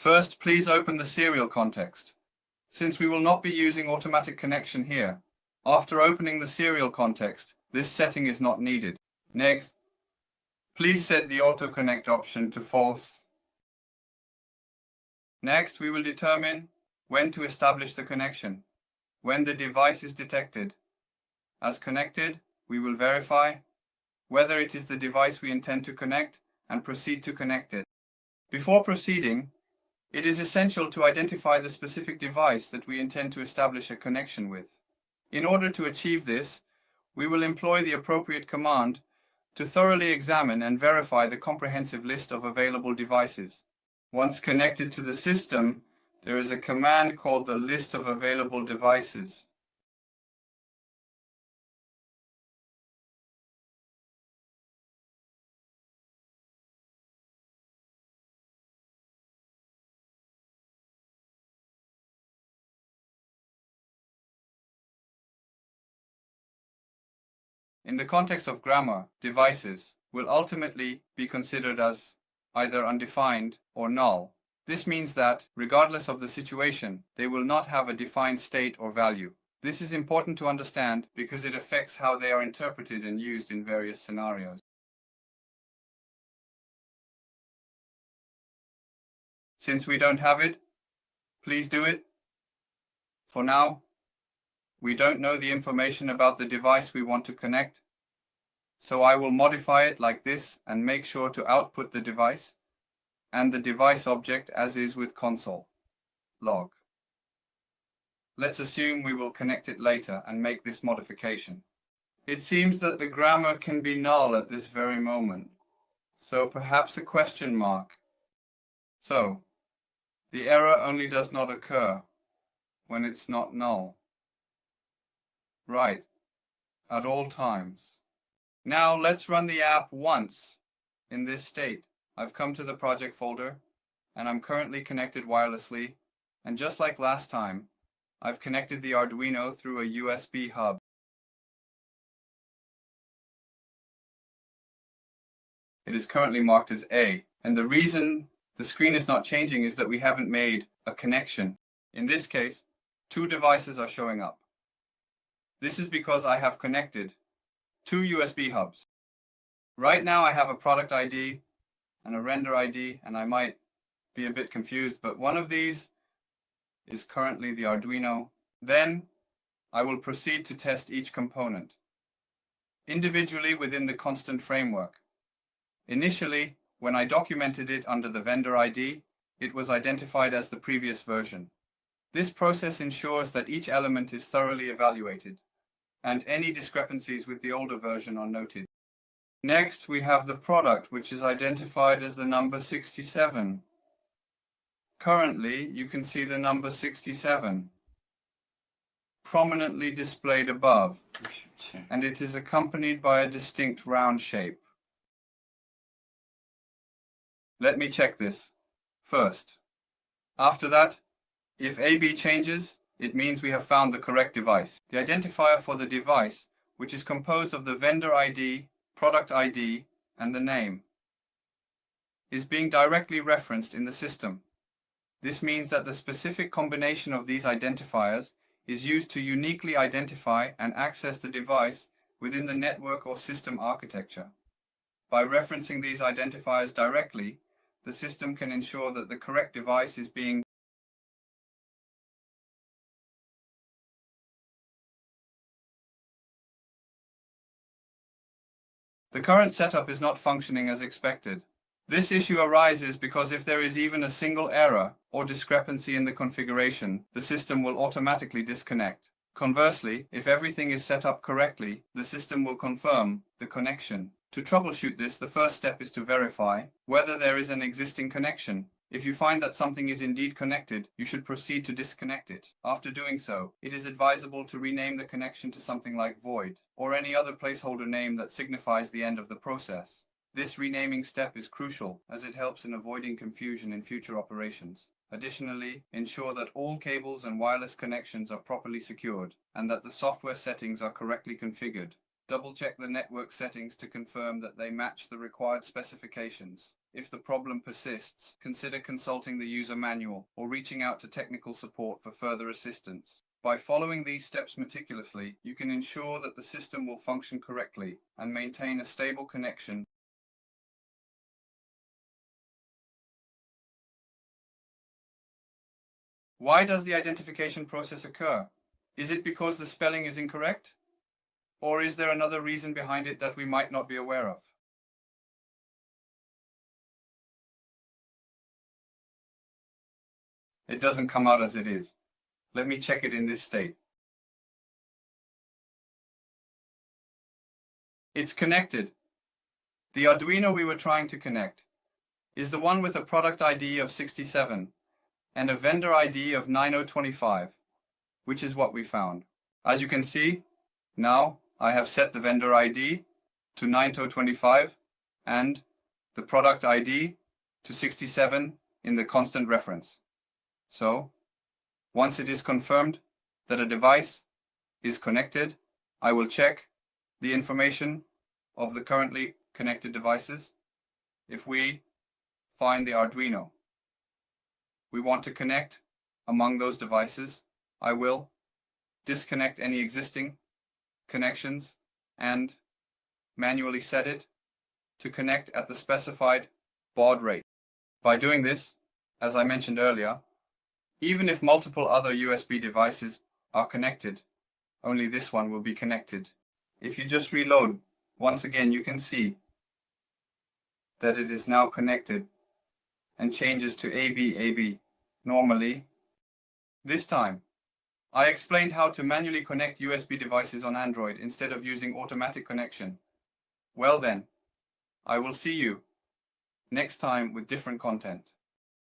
First, please open the serial context. Since we will not be using automatic connection here, after opening the serial context, this setting is not needed. Next, please set the auto-connect option to false. Next, we will determine when to establish the connection, when the device is detected. As connected, we will verify whether it is the device we intend to connect and proceed to connect it. Before proceeding, it is essential to identify the specific device that we intend to establish a connection with. In order to achieve this, we will employ the appropriate command to thoroughly examine and verify the comprehensive list of available devices. Once connected to the system, there is a command called the list of available devices. In the context of grammar, devices will ultimately be considered as either undefined or null. This means that, regardless of the situation, they will not have a defined state or value. This is important to understand because it affects how they are interpreted and used in various scenarios. Since we don't have it, please do it. For now, we don't know the information about the device we want to connect, so I will modify it like this and make sure to output the device and the device object as is with console log. Let's assume we will connect it later and make this modification. It seems that the grammar can be null at this very moment, so perhaps a question mark. So, the error only does not occur when it's not null. Right, at all times. Now let's run the app once in this state. I've come to the project folder and I'm currently connected wirelessly, and just like last time, I've connected the Arduino through a USB hub. It is currently marked as A, and the reason the screen is not changing is that we haven't made a connection. In this case, two devices are showing up. This is because I have connected two USB hubs. Right now I have a product ID and a render ID, and I might be a bit confused, but one of these is currently the Arduino. Then I will proceed to test each component individually within the constant framework. Initially, when I documented it under the vendor ID, it was identified as the previous version. This process ensures that each element is thoroughly evaluated, and any discrepancies with the older version are noted. Next, we have the product, which is identified as the number 67. Currently, you can see the number 67 prominently displayed above, and it is accompanied by a distinct round shape. Let me check this first. After that, if AB changes, it means we have found the correct device. The identifier for the device, which is composed of the vendor ID, product ID, and the name, is being directly referenced in the system. This means that the specific combination of these identifiers is used to uniquely identify and access the device within the network or system architecture. By referencing these identifiers directly, the system can ensure that the correct device is being The current setup is not functioning as expected. This issue arises because if there is even a single error or discrepancy in the configuration, the system will automatically disconnect. Conversely, if everything is set up correctly, the system will confirm the connection. To troubleshoot this, the first step is to verify whether there is an existing connection. If you find that something is indeed connected, you should proceed to disconnect it. After doing so, it is advisable to rename the connection to something like void, or any other placeholder name that signifies the end of the process. This renaming step is crucial as it helps in avoiding confusion in future operations. Additionally, ensure that all cables and wireless connections are properly secured and that the software settings are correctly configured. Double-check the network settings to confirm that they match the required specifications. If the problem persists, consider consulting the user manual or reaching out to technical support for further assistance. By following these steps meticulously, you can ensure that the system will function correctly and maintain a stable connection. Why does the identification process occur? Is it because the spelling is incorrect? Or is there another reason behind it that we might not be aware of? It doesn't come out as it is. Let me check it in this state. It's connected. The Arduino we were trying to connect is the one with a product ID of 67 and a vendor ID of 9025, which is what we found. As you can see, now I have set the vendor ID to 9025 and the product ID to 67 in the constant reference. So, once it is confirmed that a device is connected, I will check the information of the currently connected devices. If we find the Arduino we want to connect among those devices, I will disconnect any existing connections and manually set it to connect at the specified baud rate. By doing this, as I mentioned earlier, even if multiple other USB devices are connected, only this one will be connected. If you just reload, once again you can see that it is now connected and changes to AB. Normally, this time, I explained how to manually connect USB devices on Android instead of using automatic connection. Well then, I will see you next time with different content.